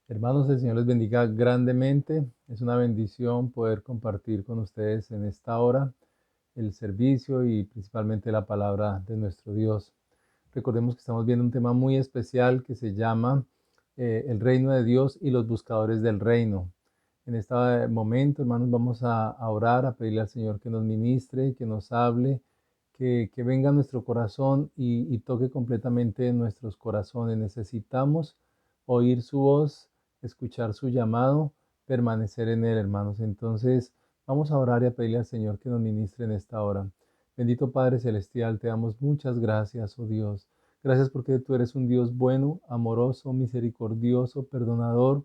Hermanos, el Señor les bendiga grandemente. Es una bendición poder compartir con ustedes en esta hora el servicio y principalmente la palabra de nuestro Dios. Recordemos que estamos viendo un tema muy especial que se llama el reino de Dios y los buscadores del reino. En este momento, hermanos, vamos a orar, a pedirle al Señor que nos ministre, que nos hable, que venga a nuestro corazón y toque completamente nuestros corazones. Necesitamos oír su voz, escuchar su llamado, permanecer en él, hermanos. Entonces, vamos a orar y a pedirle al Señor que nos ministre en esta hora. Bendito Padre Celestial, te damos muchas gracias, oh Dios. Gracias porque tú eres un Dios bueno, amoroso, misericordioso, perdonador,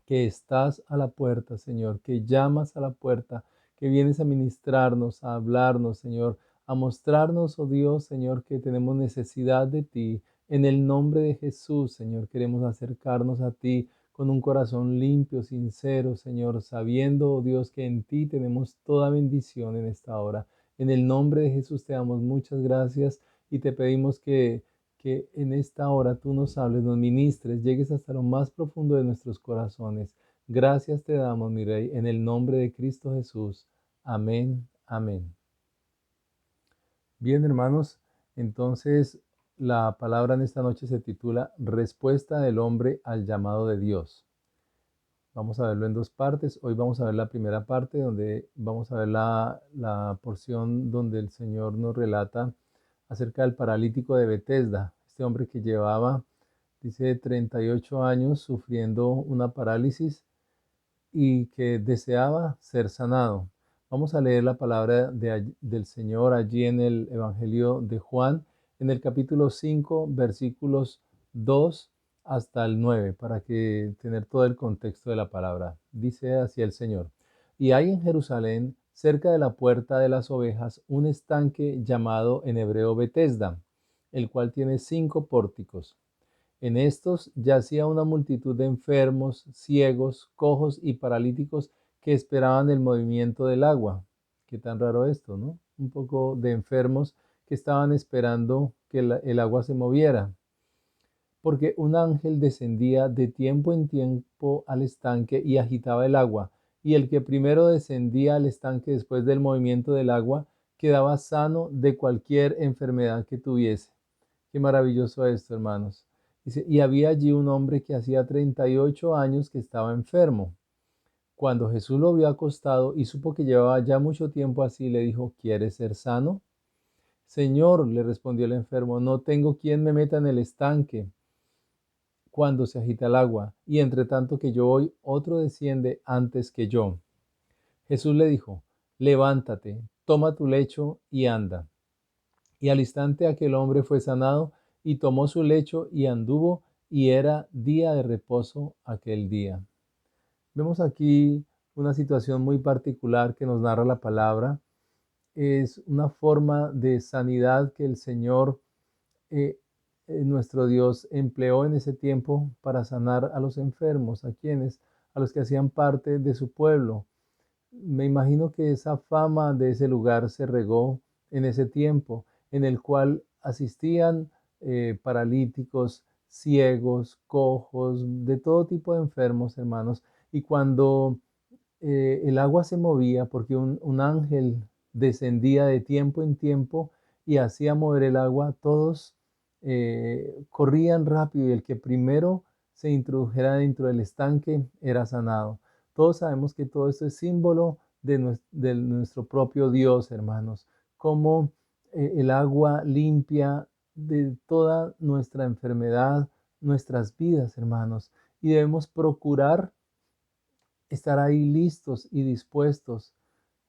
que estás a la puerta, Señor, que llamas a la puerta, que vienes a ministrarnos, a hablarnos, Señor, a mostrarnos, oh Dios, Señor, que tenemos necesidad de ti. En el nombre de Jesús, Señor, queremos acercarnos a ti con un corazón limpio, sincero, Señor, sabiendo, oh Dios, que en ti tenemos toda bendición en esta hora. En el nombre de Jesús te damos muchas gracias y te pedimos que en esta hora tú nos hables, nos ministres, llegues hasta lo más profundo de nuestros corazones. Gracias te damos, mi Rey, en el nombre de Cristo Jesús. Amén, amén. Bien, hermanos, entonces la palabra en esta noche se titula Respuesta del hombre al llamado de Dios. Vamos a verlo en dos partes. Hoy vamos a ver la primera parte donde vamos a ver la porción donde el Señor nos relata acerca del paralítico de Betesda, este hombre que llevaba, dice, 38 años sufriendo una parálisis y que deseaba ser sanado. Vamos a leer la palabra del Señor allí en el Evangelio de Juan, en el capítulo 5, versículos 2 hasta el 9, para que tener todo el contexto de la palabra. Dice así el Señor: Y hay en Jerusalén, cerca de la puerta de las ovejas, un estanque llamado en hebreo Betesda, el cual tiene 5 pórticos. En estos yacía una multitud de enfermos, ciegos, cojos y paralíticos que esperaban el movimiento del agua. Qué tan raro esto, ¿no? Un poco de enfermos que estaban esperando que el agua se moviera. Porque un ángel descendía de tiempo en tiempo al estanque y agitaba el agua, y el que primero descendía al estanque después del movimiento del agua quedaba sano de cualquier enfermedad que tuviese. Qué maravilloso esto, hermanos. Dice, y había allí un hombre que hacía 38 años que estaba enfermo. Cuando Jesús lo vio acostado y supo que llevaba ya mucho tiempo así, le dijo: ¿Quieres ser sano? Señor, le respondió el enfermo, no tengo quien me meta en el estanque cuando se agita el agua, y entre tanto que yo voy, otro desciende antes que yo. Jesús le dijo: Levántate, toma tu lecho y anda. Y al instante aquel hombre fue sanado y tomó su lecho y anduvo, y era día de reposo aquel día. Vemos aquí una situación muy particular que nos narra la palabra. Es una forma de sanidad que el Señor, eh, nuestro Dios, empleó en ese tiempo para sanar a los enfermos, a quienes, a los que hacían parte de su pueblo. Me imagino que esa fama de ese lugar se regó en ese tiempo, en el cual asistían paralíticos, ciegos, cojos, de todo tipo de enfermos, hermanos. Y cuando el agua se movía, porque un ángel descendía de tiempo en tiempo y hacía mover el agua, todos corrían rápido, y el que primero se introdujera dentro del estanque era sanado. Todos sabemos que todo esto es símbolo de nuestro propio Dios, hermanos, como el agua limpia de toda nuestra enfermedad, nuestras vidas, hermanos, y debemos procurar estar ahí listos y dispuestos.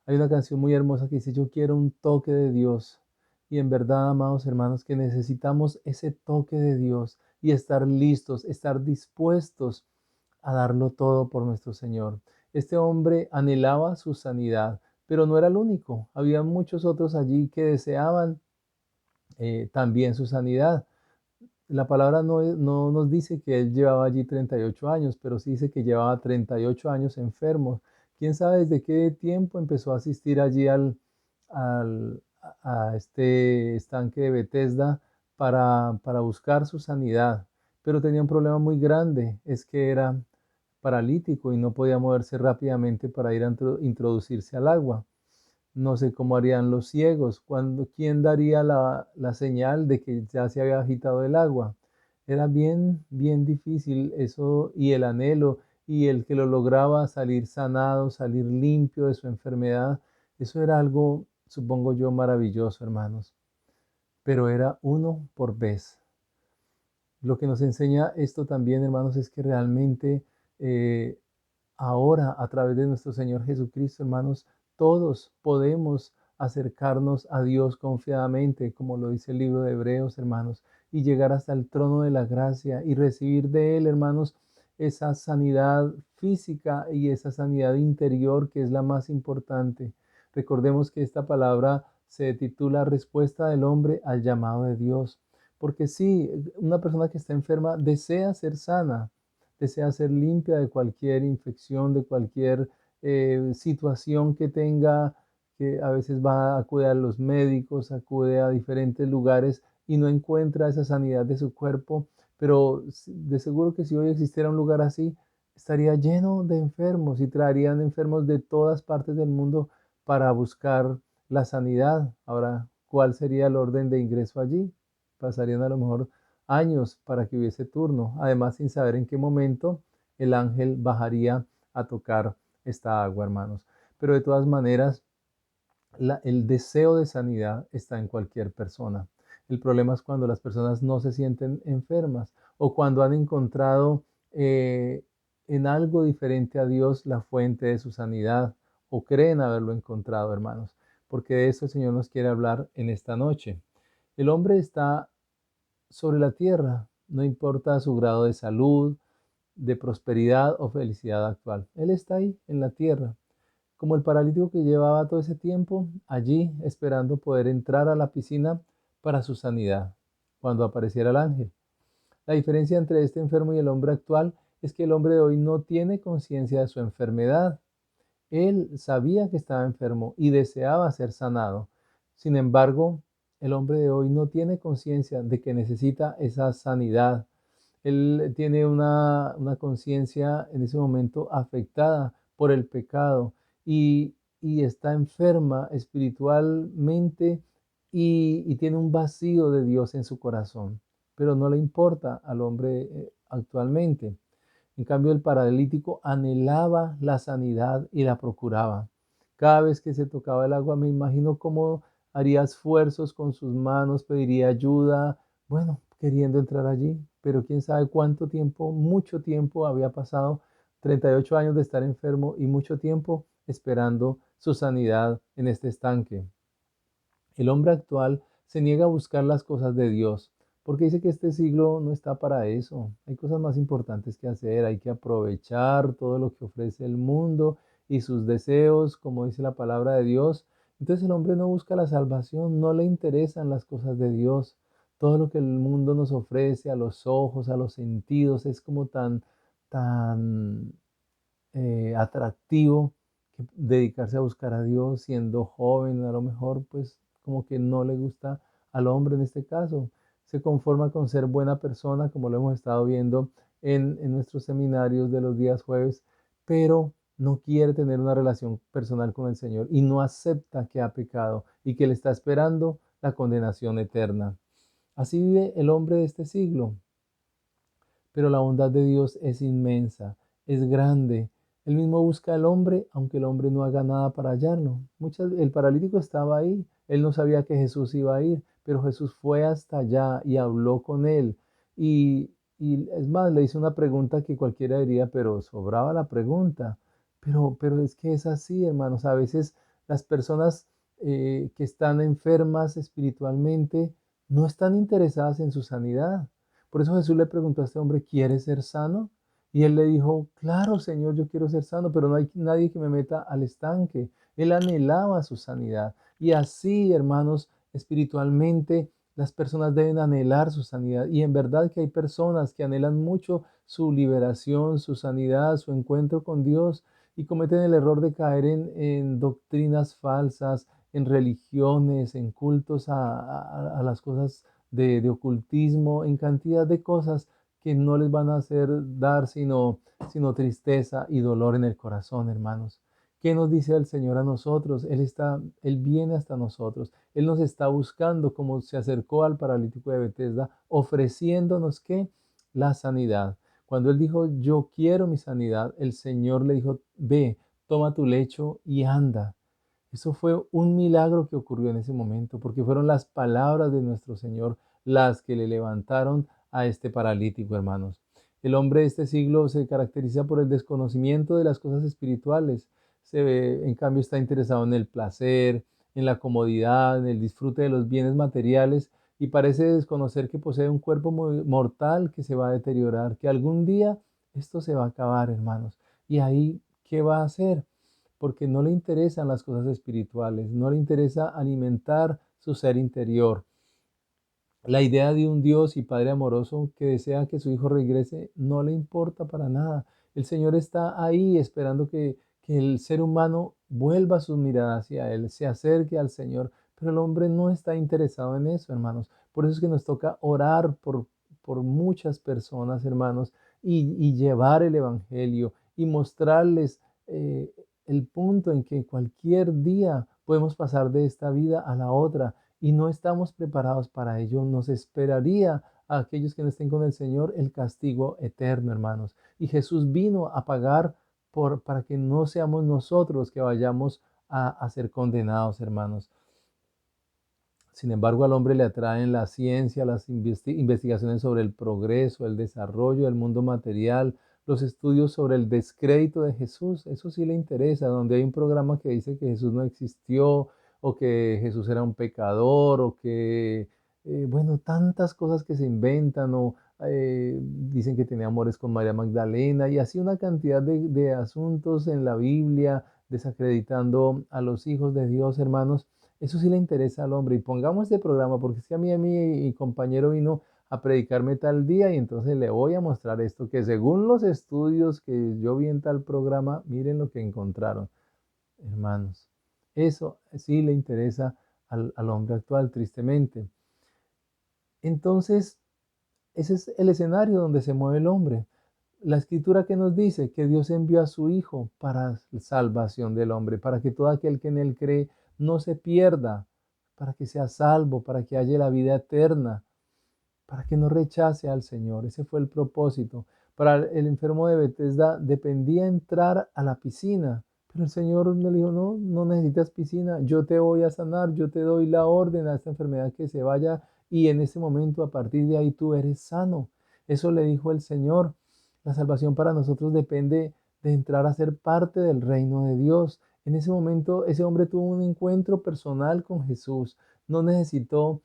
Hay una canción muy hermosa que dice: yo quiero un toque de Dios. Y en verdad, amados hermanos, que necesitamos ese toque de Dios y estar listos, estar dispuestos a darlo todo por nuestro Señor. Este hombre anhelaba su sanidad, pero no era el único. Había muchos otros allí que deseaban también su sanidad. La palabra no nos dice que él llevaba allí 38 años, pero sí dice que llevaba 38 años enfermo. ¿Quién sabe desde qué tiempo empezó a asistir allí a este estanque de Betesda para buscar su sanidad? pero tenía un problema muy grande, es que era paralítico y no podía moverse rápidamente para ir a introducirse al agua. No sé cómo harían los ciegos, quién daría la señal de que ya se había agitado el agua. Era bien, bien difícil eso y el anhelo y el que lo lograba salir sanado, salir limpio de su enfermedad. Eso era algo, supongo yo, maravilloso, hermanos. Pero era uno por vez. Lo que nos enseña esto también, hermanos, es que realmente eh, ahora, a través de nuestro Señor Jesucristo, hermanos, todos podemos acercarnos a Dios confiadamente, como lo dice el libro de Hebreos, hermanos, y llegar hasta el trono de la gracia y recibir de Él, hermanos, esa sanidad física y esa sanidad interior que es la más importante. Recordemos que esta palabra se titula Respuesta del hombre al llamado de Dios, porque sí, una persona que está enferma desea ser sana, desea ser limpia de cualquier infección, de cualquier situación que tenga, que a veces acude a los médicos, acude a diferentes lugares y no encuentra esa sanidad de su cuerpo, pero de seguro que si hoy existiera un lugar así, estaría lleno de enfermos y traerían enfermos de todas partes del mundo para buscar la sanidad. Ahora, ¿cuál sería el orden de ingreso allí? Pasarían a lo mejor años para que hubiese turno, además sin saber en qué momento el ángel bajaría a tocar esta agua, hermanos. Pero de todas maneras, el deseo de sanidad está en cualquier persona. El problema es cuando las personas no se sienten enfermas o cuando han encontrado en algo diferente a Dios la fuente de su sanidad o creen haberlo encontrado, hermanos, porque de eso el Señor nos quiere hablar en esta noche. El hombre está sobre la tierra, no importa su grado de salud, de prosperidad o felicidad actual. Él está ahí en la tierra, como el paralítico que llevaba todo ese tiempo allí esperando poder entrar a la piscina para su sanidad, cuando apareciera el ángel. La diferencia entre este enfermo y el hombre actual es que el hombre de hoy no tiene conciencia de su enfermedad. Él sabía que estaba enfermo y deseaba ser sanado. Sin embargo, el hombre de hoy no tiene conciencia de que necesita esa sanidad. Él tiene una conciencia en ese momento afectada por el pecado y está enferma espiritualmente y tiene un vacío de Dios en su corazón, pero no le importa al hombre actualmente. En cambio, el paralítico anhelaba la sanidad y la procuraba. Cada vez que se tocaba el agua, me imagino cómo haría esfuerzos con sus manos, pediría ayuda, bueno, queriendo entrar allí, pero quién sabe cuánto tiempo, mucho tiempo había pasado, 38 años de estar enfermo y mucho tiempo esperando su sanidad en este estanque. El hombre actual se niega a buscar las cosas de Dios, porque dice que este siglo no está para eso. Hay cosas más importantes que hacer, hay que aprovechar todo lo que ofrece el mundo y sus deseos, como dice la palabra de Dios. Entonces el hombre no busca la salvación, no le interesan las cosas de Dios. Todo lo que el mundo nos ofrece a los ojos, a los sentidos, es como tan atractivo que dedicarse a buscar a Dios siendo joven, a lo mejor pues como que no le gusta al hombre en este caso. Se conforma con ser buena persona, como lo hemos estado viendo en nuestros seminarios de los días jueves, pero no quiere tener una relación personal con el Señor y no acepta que ha pecado y que le está esperando la condenación eterna. Así vive el hombre de este siglo, pero la bondad de Dios es inmensa, es grande. Él mismo busca al hombre, aunque el hombre no haga nada para hallarlo. El paralítico estaba ahí, él no sabía que Jesús iba a ir, pero Jesús fue hasta allá y habló con él. Y es más, le hizo una pregunta que cualquiera diría, pero sobraba la pregunta. Pero es que es así, hermanos. A veces las personas que están enfermas espiritualmente no están interesadas en su sanidad. Por eso Jesús le preguntó a este hombre, ¿quieres ser sano? Y él le dijo, claro, Señor, yo quiero ser sano, pero no hay nadie que me meta al estanque. Él anhelaba su sanidad. Y así, hermanos, espiritualmente, las personas deben anhelar su sanidad. Y en verdad que hay personas que anhelan mucho su liberación, su sanidad, su encuentro con Dios y cometen el error de caer en doctrinas falsas, en religiones, en cultos a las cosas de ocultismo, en cantidad de cosas, que no les van a hacer dar sino tristeza y dolor en el corazón, hermanos. ¿Qué nos dice el Señor a nosotros? Él viene hasta nosotros. Él nos está buscando como se acercó al paralítico de Betesda, ofreciéndonos ¿qué? La sanidad. Cuando Él dijo, yo quiero mi sanidad, el Señor le dijo, ve, toma tu lecho y anda. Eso fue un milagro que ocurrió en ese momento, porque fueron las palabras de nuestro Señor las que le levantaron a este paralítico, hermanos. El hombre de este siglo se caracteriza por el desconocimiento de las cosas espirituales. En cambio, está interesado en el placer, en la comodidad, en el disfrute de los bienes materiales y parece desconocer que posee un cuerpo mortal que se va a deteriorar, que algún día esto se va a acabar, hermanos. Y ahí, ¿qué va a hacer? Porque no le interesan las cosas espirituales, no le interesa alimentar su ser interior. La idea de un Dios y Padre amoroso que desea que su hijo regrese no le importa para nada. El Señor está ahí esperando que el ser humano vuelva su mirada hacia Él, se acerque al Señor, pero el hombre no está interesado en eso, hermanos. Por eso es que nos toca orar por muchas personas, hermanos, y llevar el Evangelio y mostrarles el punto en que cualquier día podemos pasar de esta vida a la otra y no estamos preparados para ello. Nos esperaría a aquellos que no estén con el Señor el castigo eterno, hermanos. Y Jesús vino a pagar para que no seamos nosotros que vayamos a ser condenados, hermanos. Sin embargo, al hombre le atraen la ciencia, las investigaciones sobre el progreso, el desarrollo del mundo material, los estudios sobre el descrédito de Jesús. Eso sí le interesa, donde hay un programa que dice que Jesús no existió o que Jesús era un pecador o que, bueno, tantas cosas que se inventan o dicen que tenía amores con María Magdalena y así una cantidad de asuntos en la Biblia desacreditando a los hijos de Dios, hermanos. Eso sí le interesa al hombre. Y pongamos este programa, porque es que a mí mi compañero vino a predicarme tal día y entonces le voy a mostrar esto, que según los estudios que yo vi en tal programa, miren lo que encontraron, hermanos. Eso sí le interesa al hombre actual, tristemente. Entonces, ese es el escenario donde se mueve el hombre. La escritura que nos dice que Dios envió a su Hijo para salvación del hombre, para que todo aquel que en él cree no se pierda, para que sea salvo, para que haya la vida eterna, para que no rechace al Señor. Ese fue el propósito. Para el enfermo de Betesda dependía entrar a la piscina, pero el Señor le dijo, no, no necesitas piscina, yo te voy a sanar, yo te doy la orden a esta enfermedad que se vaya y en ese momento, a partir de ahí, tú eres sano. Eso le dijo el Señor. La salvación para nosotros depende de entrar a ser parte del reino de Dios. En ese momento, ese hombre tuvo un encuentro personal con Jesús. No necesitó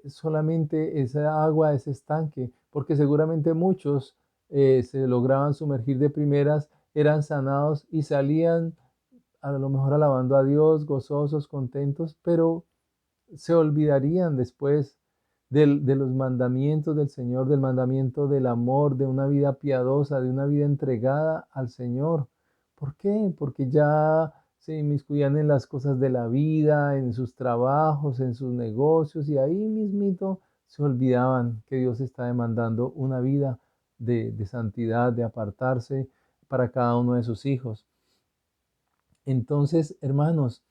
solamente esa agua, ese estanque, porque seguramente muchos se lograban sumergir de primeras, eran sanados y salían a lo mejor alabando a Dios, gozosos, contentos, pero se olvidarían después de los mandamientos del Señor, del mandamiento del amor, de una vida piadosa, de una vida entregada al Señor. ¿Por qué? Porque ya se inmiscuían en las cosas de la vida, en sus trabajos, en sus negocios, y ahí mismito se olvidaban que Dios está demandando una vida de santidad, de apartarse para cada uno de sus hijos. Entonces, hermanos,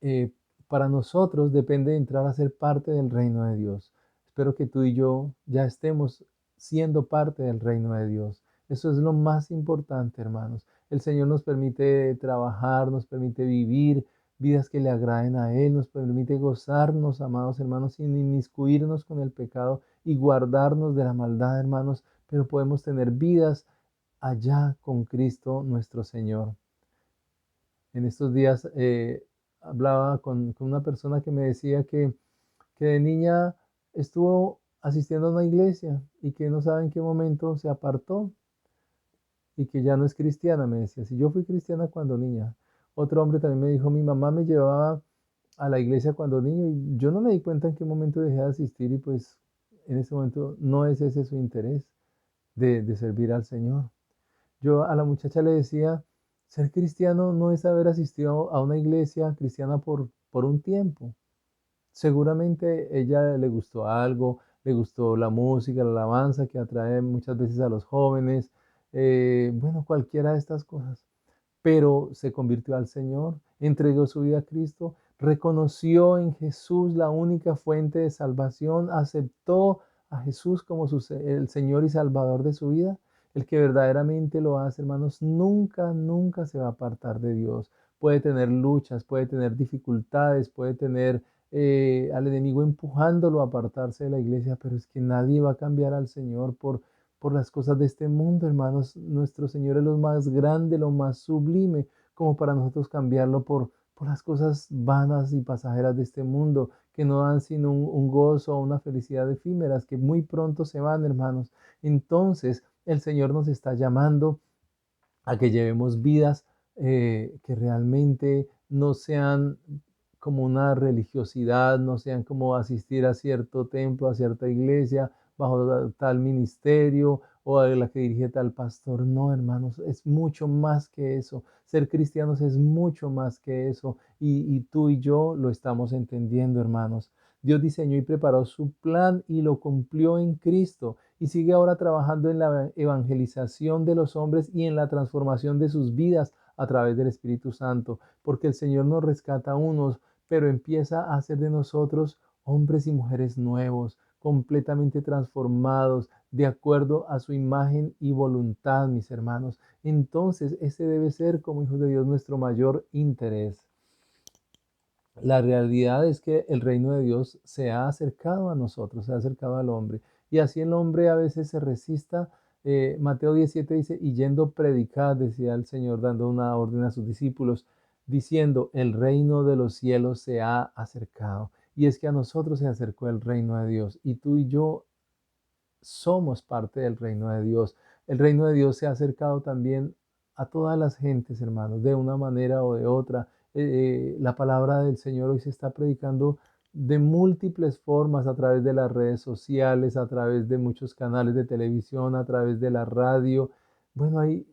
eh, para nosotros depende de entrar a ser parte del reino de Dios. Espero que tú y yo ya estemos siendo parte del reino de Dios. Eso es lo más importante, hermanos. El Señor nos permite trabajar, nos permite vivir vidas que le agraden a Él, nos permite gozarnos, amados hermanos, sin inmiscuirnos con el pecado y guardarnos de la maldad, hermanos, pero podemos tener vidas allá con Cristo nuestro Señor. En estos días hablaba con una persona que me decía que de niña estuvo asistiendo a una iglesia y que no sabe en qué momento se apartó y que ya no es cristiana, me decía. Si yo fui cristiana cuando niña. Otro hombre también me dijo, mi mamá me llevaba a la iglesia cuando niño y yo no me di cuenta en qué momento dejé de asistir y pues en ese momento no es ese su interés de servir al Señor. Yo a la muchacha le decía, ser cristiano no es haber asistido a una iglesia cristiana por un tiempo. Seguramente ella le gustó algo, le gustó la música, la alabanza que atrae muchas veces a los jóvenes, bueno, cualquiera de estas cosas, pero se convirtió al Señor, entregó su vida a Cristo, reconoció en Jesús la única fuente de salvación, aceptó a Jesús como el Señor y Salvador de su vida. El que verdaderamente lo hace, hermanos, nunca, nunca se va a apartar de Dios. Puede tener luchas, puede tener dificultades, puede tener al enemigo empujándolo a apartarse de la iglesia, pero es que nadie va a cambiar al Señor por las cosas de este mundo, hermanos. Nuestro Señor es lo más grande, lo más sublime, como para nosotros cambiarlo por las cosas vanas y pasajeras de este mundo, que no dan sino un gozo o una felicidad efímeras, que muy pronto se van, hermanos. Entonces, el Señor nos está llamando a que llevemos vidas que realmente no sean como una religiosidad, no sean como asistir a cierto templo, a cierta iglesia, bajo tal ministerio o a la que dirige tal pastor. No, hermanos, es mucho más que eso. Ser cristianos es mucho más que eso. Y tú y yo lo estamos entendiendo, hermanos. Dios diseñó y preparó su plan y lo cumplió en Cristo y sigue ahora trabajando en la evangelización de los hombres y en la transformación de sus vidas a través del Espíritu Santo, porque el Señor nos rescata a unos, pero empieza a hacer de nosotros hombres y mujeres nuevos, completamente transformados, de acuerdo a su imagen y voluntad, mis hermanos. Entonces, ese debe ser, como hijos de Dios, nuestro mayor interés. La realidad es que el reino de Dios se ha acercado a nosotros, se ha acercado al hombre. Y así el hombre a veces se resista. Mateo 17 dice, y yendo predicad, decía el Señor, dando una orden a sus discípulos, diciendo, el reino de los cielos se ha acercado. Y es que a nosotros se acercó el reino de Dios. Y tú y yo somos parte del reino de Dios. El reino de Dios se ha acercado también a todas las gentes, hermanos, de una manera o de otra. La palabra del Señor hoy se está predicando de múltiples formas a través de las redes sociales, a través de muchos canales de televisión, a través de la radio. Bueno, hay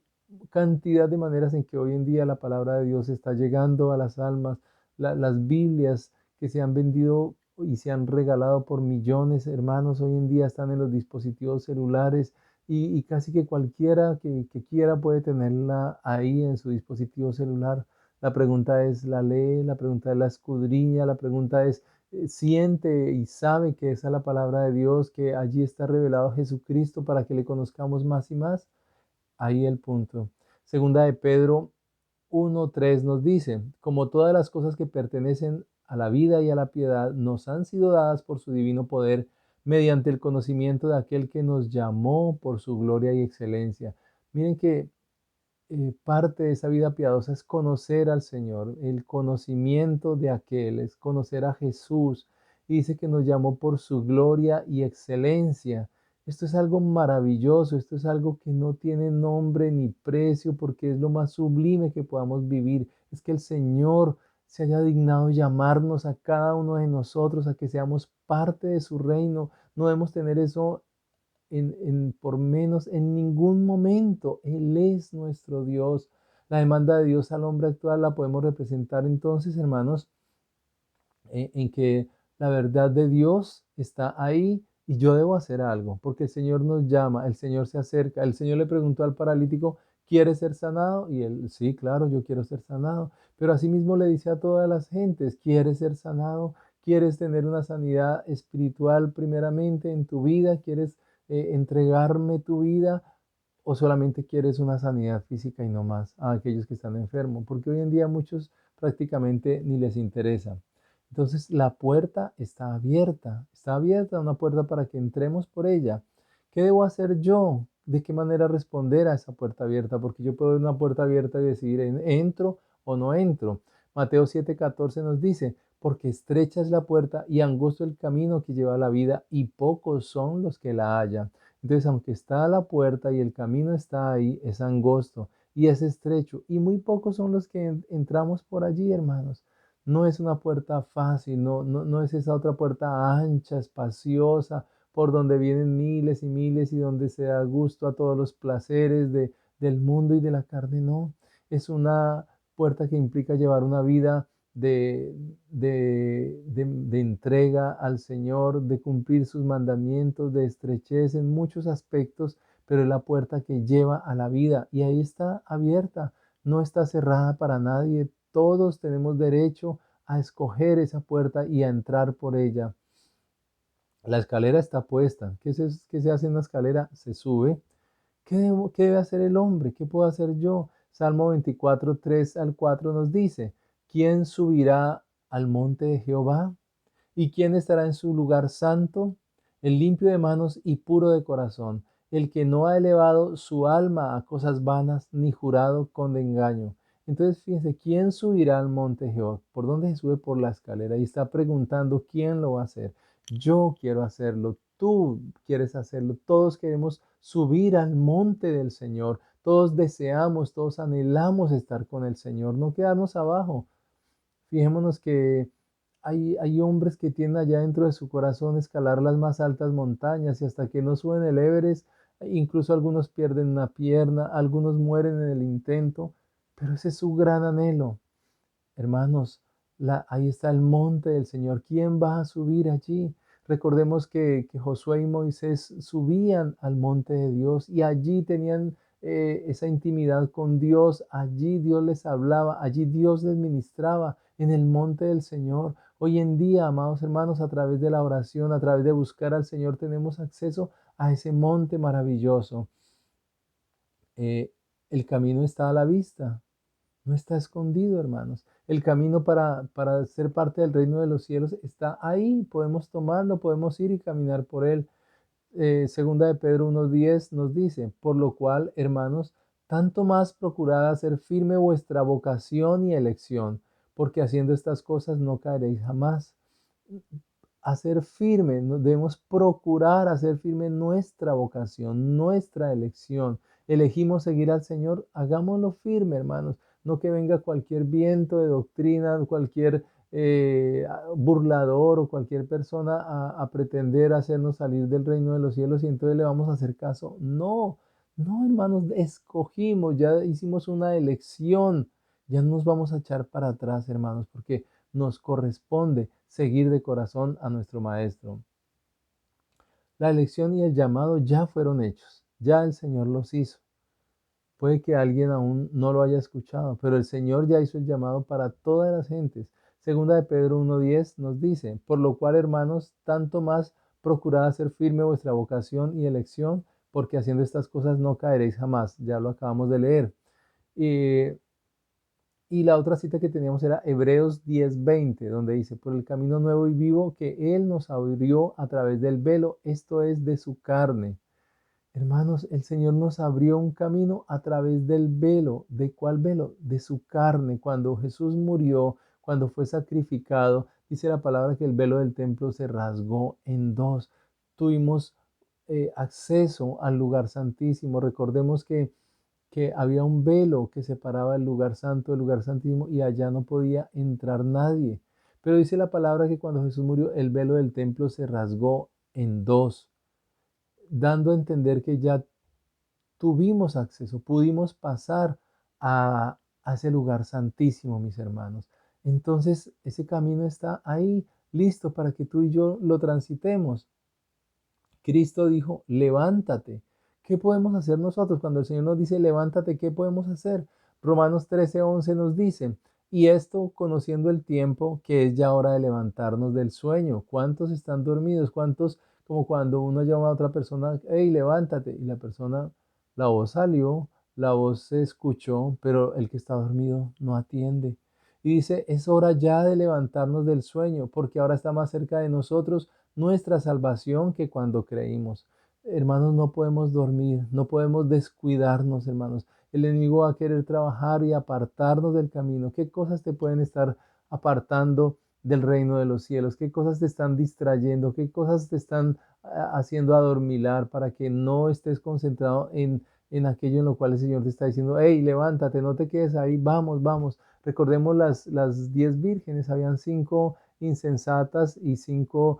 cantidad de maneras en que hoy en día la palabra de Dios está llegando a las almas. Las Biblias que se han vendido y se han regalado por millones, hermanos, hoy en día están en los dispositivos celulares y casi que cualquiera que quiera puede tenerla ahí en su dispositivo celular. La pregunta es, ¿la lee? La pregunta es, ¿la escudriña? La pregunta es, ¿siente y sabe que esa es la palabra de Dios, que allí está revelado Jesucristo para que le conozcamos más y más? Ahí el punto. Segunda de Pedro 1:3 nos dice, como todas las cosas que pertenecen a la vida y a la piedad nos han sido dadas por su divino poder mediante el conocimiento de aquel que nos llamó por su gloria y excelencia. Miren que parte de esa vida piadosa es conocer al Señor, el conocimiento de aquel, es conocer a Jesús. Y dice que nos llamó por su gloria y excelencia. Esto es algo maravilloso, esto es algo que no tiene nombre ni precio porque es lo más sublime que podamos vivir. Es que el Señor se haya dignado llamarnos a cada uno de nosotros a que seamos parte de su reino. No debemos tener eso por menos en ningún momento. Él es nuestro Dios. La demanda de Dios al hombre actual la podemos representar entonces, hermanos, en que la verdad de Dios está ahí y yo debo hacer algo, porque el Señor nos llama, el Señor se acerca. El Señor le preguntó al paralítico, ¿quieres ser sanado? Y él, sí, claro, yo quiero ser sanado. Pero asimismo le dice a todas las gentes, ¿quieres ser sanado? ¿Quieres tener una sanidad espiritual primeramente en tu vida? ¿Quieres entregarme tu vida? ¿O solamente quieres una sanidad física y no más a aquellos que están enfermos? Porque hoy en día muchos prácticamente ni les interesa. Entonces la puerta está abierta una puerta para que entremos por ella. ¿Qué debo hacer yo? ¿De qué manera responder a esa puerta abierta? Porque yo puedo ver una puerta abierta y decidir, ¿entro o no entro? Mateo 7:14 nos dice, porque estrecha es la puerta y angosto el camino que lleva a la vida y pocos son los que la hallan. Entonces, aunque está la puerta y el camino está ahí, es angosto y es estrecho y muy pocos son los que entramos por allí, hermanos. No es una puerta fácil, no es esa otra puerta ancha, espaciosa, por donde vienen miles y miles y donde se da gusto a todos los placeres del mundo y de la carne. No, es una puerta que implica llevar una vida de, de entrega al Señor, de cumplir sus mandamientos, de estrechez en muchos aspectos, pero es la puerta que lleva a la vida y ahí está abierta, no está cerrada para nadie. Todos tenemos derecho a escoger esa puerta y a entrar por ella. La escalera está puesta. ¿Qué se hace en la escalera? Se sube. ¿Qué debe hacer el hombre? ¿Qué puedo hacer yo? Salmo 24, 3 al 4 nos dice, ¿quién subirá al monte de Jehová? ¿Y quién estará en su lugar santo? El limpio de manos y puro de corazón, el que no ha elevado su alma a cosas vanas, ni jurado con engaño. Entonces, fíjense, ¿quién subirá al monte de Jehová? ¿Por dónde se sube? Por la escalera. Y está preguntando, ¿quién lo va a hacer? Yo quiero hacerlo, tú quieres hacerlo, todos queremos subir al monte del Señor, todos deseamos, todos anhelamos estar con el Señor, no quedarnos abajo. Fijémonos que hay hombres que tienen allá dentro de su corazón escalar las más altas montañas y hasta que no suben el Everest, incluso algunos pierden una pierna, algunos mueren en el intento, pero ese es su gran anhelo. Hermanos, ahí está el monte del Señor. ¿Quién va a subir allí? Recordemos que Josué y Moisés subían al monte de Dios y allí tenían esa intimidad con Dios. Allí Dios les hablaba, allí Dios les ministraba en el monte del Señor. Hoy en día, amados hermanos, a través de la oración, a través de buscar al Señor, tenemos acceso a ese monte maravilloso. Eh, el camino está a la vista. No está escondido, hermanos. El camino para ser parte del reino de los cielos está ahí. Podemos tomarlo, podemos ir y caminar por él. Segunda de Pedro 1:10 nos dice, por lo cual, hermanos, tanto más procurad hacer firme vuestra vocación y elección, porque haciendo estas cosas no caeréis jamás. Hacer firme, debemos procurar hacer firme nuestra vocación, nuestra elección. Elegimos seguir al Señor, hagámoslo firme, hermanos. No que venga cualquier viento de doctrina, cualquier burlador o cualquier persona a pretender hacernos salir del reino de los cielos y entonces le vamos a hacer caso. No, no, hermanos, escogimos, ya hicimos una elección, ya no nos vamos a echar para atrás, hermanos, porque nos corresponde seguir de corazón a nuestro Maestro. La elección y el llamado ya fueron hechos, ya el Señor los hizo. Puede que alguien aún no lo haya escuchado, pero el Señor ya hizo el llamado para todas las gentes. Segunda de Pedro 1:10 nos dice, por lo cual, hermanos, tanto más procurad hacer firme vuestra vocación y elección, porque haciendo estas cosas no caeréis jamás. Ya lo acabamos de leer. Y la otra cita que teníamos era Hebreos 10:20, donde dice, por el camino nuevo y vivo que Él nos abrió a través del velo, esto es de su carne. Hermanos, el Señor nos abrió un camino a través del velo. ¿De cuál velo? De su carne. Cuando Jesús murió, cuando fue sacrificado, dice la palabra que el velo del templo se rasgó en dos. Tuvimos acceso al lugar santísimo. Recordemos que había un velo que separaba el lugar santo del lugar santísimo y allá no podía entrar nadie. Pero dice la palabra que cuando Jesús murió, el velo del templo se rasgó en dos, dando a entender que ya tuvimos acceso, pudimos pasar a ese lugar santísimo, mis hermanos. Entonces, ese camino está ahí, listo para que tú y yo lo transitemos. Cristo dijo, levántate. ¿Qué podemos hacer nosotros? Cuando el Señor nos dice, levántate, ¿qué podemos hacer? Romanos 13:11 nos dice, y esto conociendo el tiempo, que es ya hora de levantarnos del sueño. ¿Cuántos están dormidos? ¿Cuántos, como cuando uno llama a otra persona, hey, levántate? Y la persona, la voz salió, la voz se escuchó, pero el que está dormido no atiende. Y dice, es hora ya de levantarnos del sueño, porque ahora está más cerca de nosotros nuestra salvación que cuando creímos. Hermanos, no podemos dormir, no podemos descuidarnos, hermanos. El enemigo va a querer trabajar y apartarnos del camino. ¿Qué cosas te pueden estar apartando del reino de los cielos? ¿Qué cosas te están distrayendo? ¿Qué cosas te están haciendo adormilar para que no estés concentrado en aquello en lo cual el Señor te está diciendo, hey, levántate, no te quedes ahí, vamos, vamos. Recordemos las 10 vírgenes, habían 5 insensatas y 5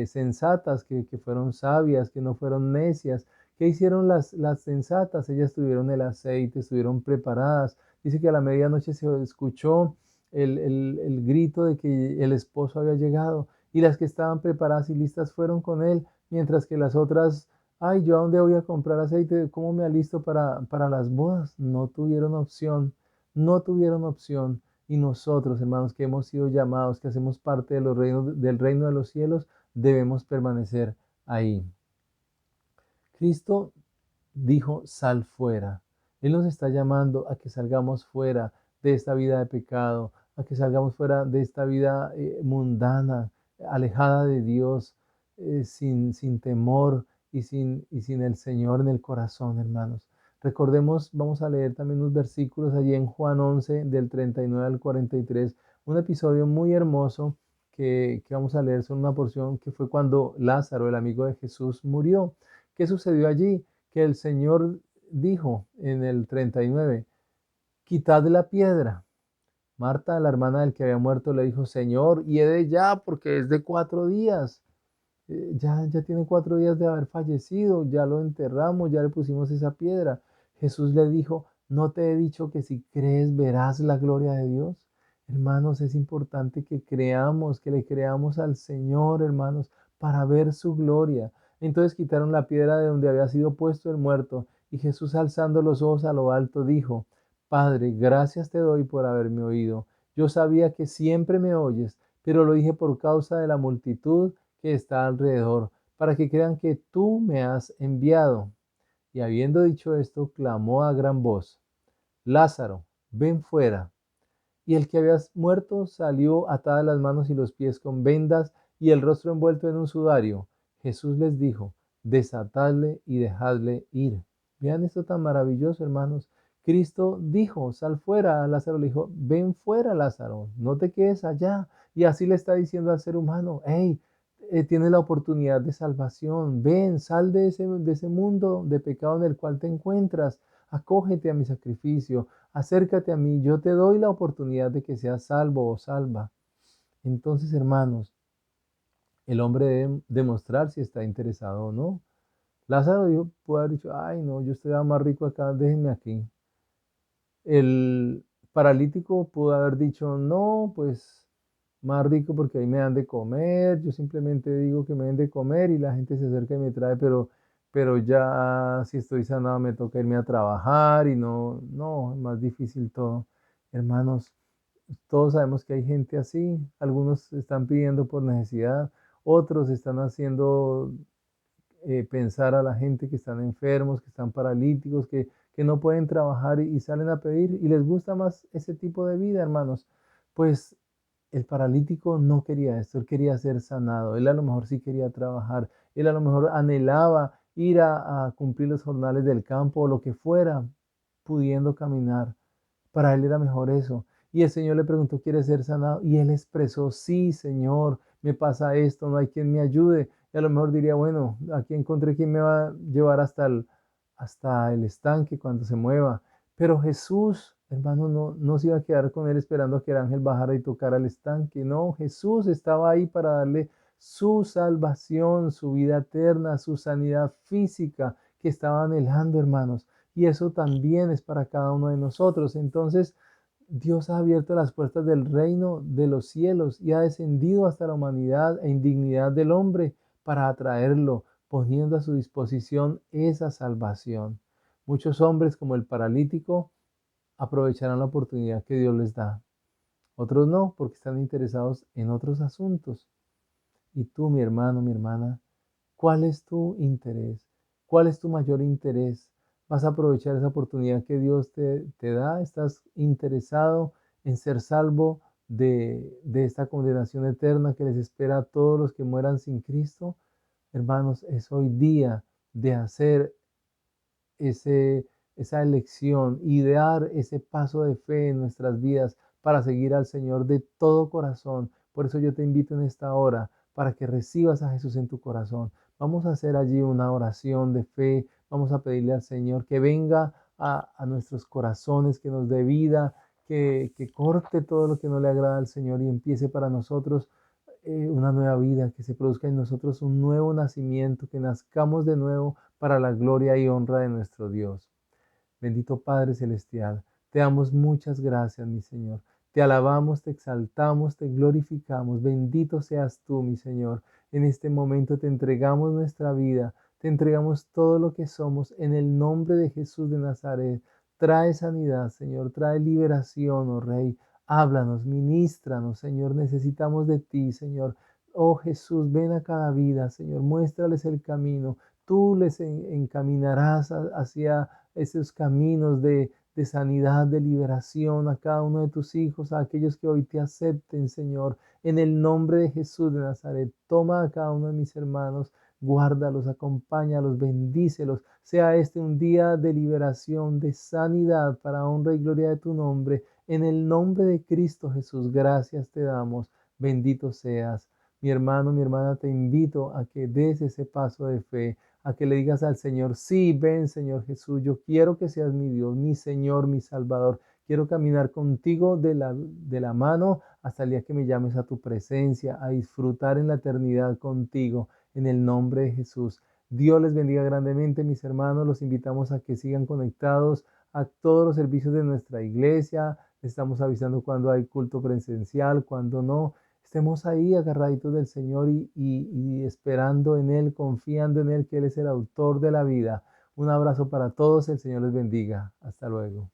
sensatas que fueron sabias, que no fueron necias. ¿Qué hicieron las sensatas? Ellas tuvieron el aceite, estuvieron preparadas. Dice que a la medianoche se escuchó el grito de que el esposo había llegado, y las que estaban preparadas y listas fueron con él, mientras que las otras, ay, ¿yo a dónde voy a comprar aceite? ¿Cómo me alisto para las bodas? No tuvieron opción, no tuvieron opción. Y nosotros, hermanos, que hemos sido llamados, que hacemos parte de los reinos, del reino de los cielos, debemos permanecer ahí. Cristo dijo, sal fuera. Él nos está llamando a que salgamos fuera de esta vida de pecado, a que salgamos fuera de esta vida mundana, alejada de Dios, sin temor y sin el Señor en el corazón, hermanos. Recordemos, vamos a leer también unos versículos allí en Juan 11, del 39 al 43, un episodio muy hermoso que vamos a leer, son una porción que fue cuando Lázaro, el amigo de Jesús, murió. ¿Qué sucedió allí? Que el Señor dijo en el 39, quitad la piedra. Marta, la hermana del que había muerto, le dijo, Señor, hiede ya, porque es de 4 días. Ya tiene 4 días de haber fallecido, ya lo enterramos, ya le pusimos esa piedra. Jesús le dijo, ¿no te he dicho que si crees verás la gloria de Dios? Hermanos, es importante que creamos, que le creamos al Señor, hermanos, para ver su gloria. Entonces quitaron la piedra de donde había sido puesto el muerto, y Jesús, alzando los ojos a lo alto, dijo, Padre, gracias te doy por haberme oído. Yo sabía que siempre me oyes, pero lo dije por causa de la multitud que está alrededor, para que crean que tú me has enviado. Y habiendo dicho esto, clamó a gran voz, Lázaro, ven fuera. Y el que había muerto salió atadas las manos y los pies con vendas y el rostro envuelto en un sudario. Jesús les dijo, desatadle y dejadle ir. Vean esto tan maravilloso, hermanos. Cristo dijo, sal fuera. A Lázaro le dijo, ven fuera, Lázaro, no te quedes allá. Y así le está diciendo al ser humano, hey, tienes la oportunidad de salvación. Ven, sal de ese mundo de pecado en el cual te encuentras. Acógete a mi sacrificio, acércate a mí, yo te doy la oportunidad de que seas salvo o salva. Entonces, hermanos, el hombre debe demostrar si está interesado o no. Lázaro dijo, puede haber dicho, ay no, yo estoy más rico acá, déjenme aquí. El paralítico pudo haber dicho, no, pues más rico porque ahí me dan de comer, yo simplemente digo que me den de comer y la gente se acerca y me trae, pero ya si estoy sanado me toca irme a trabajar y no, es más difícil todo. Hermanos, todos sabemos que hay gente así, algunos están pidiendo por necesidad, otros están haciendo pensar a la gente que están enfermos, que están paralíticos, que no pueden trabajar y salen a pedir y les gusta más ese tipo de vida, hermanos. Pues el paralítico no quería esto, él quería ser sanado, él a lo mejor sí quería trabajar, él a lo mejor anhelaba ir a cumplir los jornales del campo o lo que fuera, pudiendo caminar. Para él era mejor eso. Y el Señor le preguntó, ¿quieres ser sanado? Y él expresó, sí, Señor, me pasa esto, no hay quien me ayude. Y a lo mejor diría, bueno, aquí encontré quien me va a llevar hasta el estanque cuando se mueva. Pero Jesús, hermano, no se iba a quedar con él esperando a que el ángel bajara y tocara el estanque. No, Jesús estaba ahí para darle su salvación, su vida eterna, su sanidad física que estaba anhelando, hermanos. Y eso también es para cada uno de nosotros. Entonces, Dios ha abierto las puertas del reino de los cielos y ha descendido hasta la humanidad e indignidad del hombre para atraerlo, poniendo a su disposición esa salvación. Muchos hombres, como el paralítico, aprovecharán la oportunidad que Dios les da. Otros no, porque están interesados en otros asuntos. Y tú, mi hermano, mi hermana, ¿cuál es tu interés? ¿Cuál es tu mayor interés? ¿Vas a aprovechar esa oportunidad que Dios te da? ¿Estás interesado en ser salvo de esta condenación eterna que les espera a todos los que mueran sin Cristo? Hermanos, es hoy día de hacer ese, esa elección y dar ese paso de fe en nuestras vidas para seguir al Señor de todo corazón. Por eso yo te invito en esta hora para que recibas a Jesús en tu corazón. Vamos a hacer allí una oración de fe. Vamos a pedirle al Señor que venga a nuestros corazones, que nos dé vida, que corte todo lo que no le agrada al Señor y empiece para nosotros una nueva vida, que se produzca en nosotros un nuevo nacimiento, que nazcamos de nuevo para la gloria y honra de nuestro Dios. Bendito Padre Celestial, te damos muchas gracias, mi Señor. Te alabamos, te exaltamos, te glorificamos. Bendito seas tú, mi Señor. En este momento te entregamos nuestra vida, te entregamos todo lo que somos en el nombre de Jesús de Nazaret. Trae sanidad, Señor, trae liberación, oh Rey. Háblanos, ministranos, Señor. Necesitamos de ti, Señor. Oh Jesús, ven a cada vida, Señor. Muéstrales el camino. Tú les encaminarás hacia esos caminos de sanidad, de liberación a cada uno de tus hijos, a aquellos que hoy te acepten, Señor. En el nombre de Jesús de Nazaret, toma a cada uno de mis hermanos, guárdalos, acompáñalos, bendícelos. Sea este un día de liberación, de sanidad para honra y gloria de tu nombre. En el nombre de Cristo Jesús, gracias te damos. Bendito seas. Mi hermano, mi hermana, te invito a que des ese paso de fe, a que le digas al Señor, sí, ven Señor Jesús, yo quiero que seas mi Dios, mi Señor, mi Salvador. Quiero caminar contigo de la mano hasta el día que me llames a tu presencia, a disfrutar en la eternidad contigo, en el nombre de Jesús. Dios les bendiga grandemente, mis hermanos. Los invitamos a que sigan conectados a todos los servicios de nuestra iglesia. Les estamos avisando cuando hay culto presencial, cuando no. Estemos ahí agarraditos del Señor y esperando en Él, confiando en Él, que Él es el autor de la vida. Un abrazo para todos, el Señor les bendiga. Hasta luego.